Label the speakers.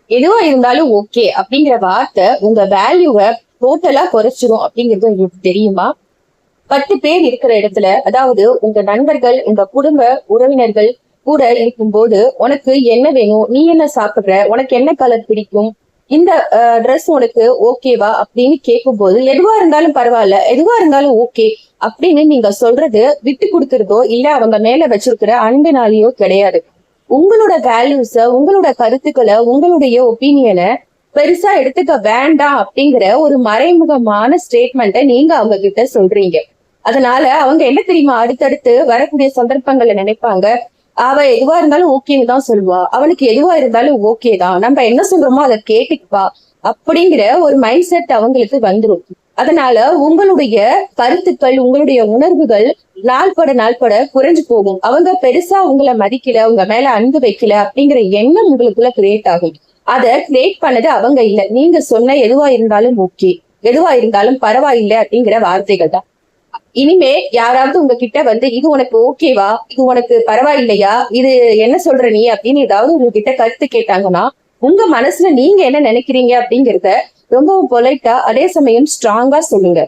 Speaker 1: எதுவா இருந்தாலும் ஓகே அப்படிங்கிற வார்த்தை உங்க வேல்யூவை டோட்டலா குறைச்சிரும் அப்படிங்கிறது உங்களுக்கு தெரியுமா? 10 பேர் இருக்கிற இடத்துல, அதாவது உங்க நண்பர்கள், உங்க குடும்ப உறவினர்கள் கூட இருக்கும்போது, உனக்கு என்ன வேணும்? நீ என்ன சாப்பிடுற? உனக்கு என்ன கலர் பிடிக்கும்? இந்த ட்ரெஸ் உனக்கு ஓகேவா? அப்படின்னு கேட்கும்போது, எதுவா இருந்தாலும் பரவாயில்ல, எதுவா இருந்தாலும் ஓகே அப்படின்னு நீங்க சொல்றது விட்டு கொடுக்கறதோ, இல்ல அவங்க மேல வச்சிருக்கிற அன்பினாலேயோ கிடையாது. உங்களோட வேல்யூஸ, உங்களோட கருத்துக்களை, உங்களுடைய ஒப்பீனியனை பெருசா எடுத்துக்க வேண்டாம் அப்படிங்கிற ஒரு மறைமுகமான ஸ்டேட்மெண்ட்டை நீங்க அவங்க கிட்ட சொல்றீங்க. அதனால அவங்க என்ன தெரியுமா அடுத்தடுத்து வரக்கூடிய சந்தர்ப்பங்கள்ல நினைப்பாங்க, அவ எதுவா இருந்தாலும் ஓகேன்னு தான் சொல்லுவா, அவனுக்கு எதுவா இருந்தாலும் ஓகே தான், நம்ம என்ன சொல்றோமோ அதை கேட்டுக்குவா அப்படிங்கிற ஒரு மைண்ட் செட் அவங்களுக்கு வந்துடும். அதனால உங்களுடைய கருத்துக்கள், உங்களுடைய உணர்வுகள் நாள்பட குறைஞ்சு போகும். அவங்க பெருசா உங்களை மதிக்கல, உங்க மேல அன்பு வைக்கல அப்படிங்கிற எண்ணம் உங்களுக்குள்ள கிரியேட் ஆகும். அதை கிரியேட் பண்ணது அவங்க இல்ல, நீங்க சொன்ன எதுவா இருந்தாலும் ஓகே, எதுவா இருந்தாலும் பரவாயில்லை அப்படிங்கிற வார்த்தைகள் தான். இனிமே யாராவது உங்ககிட்ட வந்து இது உனக்கு ஓகேவா, இது உனக்கு பரவாயில்லையா, இது என்ன சொல்ற நீ அப்படின்னு ஏதாவது உங்ககிட்ட கருத்து கேட்டாங்கன்னா, உங்க மனசுல நீங்க என்ன நினைக்கிறீங்க அப்படிங்கறத ரொம்பவும் பொலைட்டா அதே சமயம் ஸ்ட்ராங்கா சொல்லுங்க.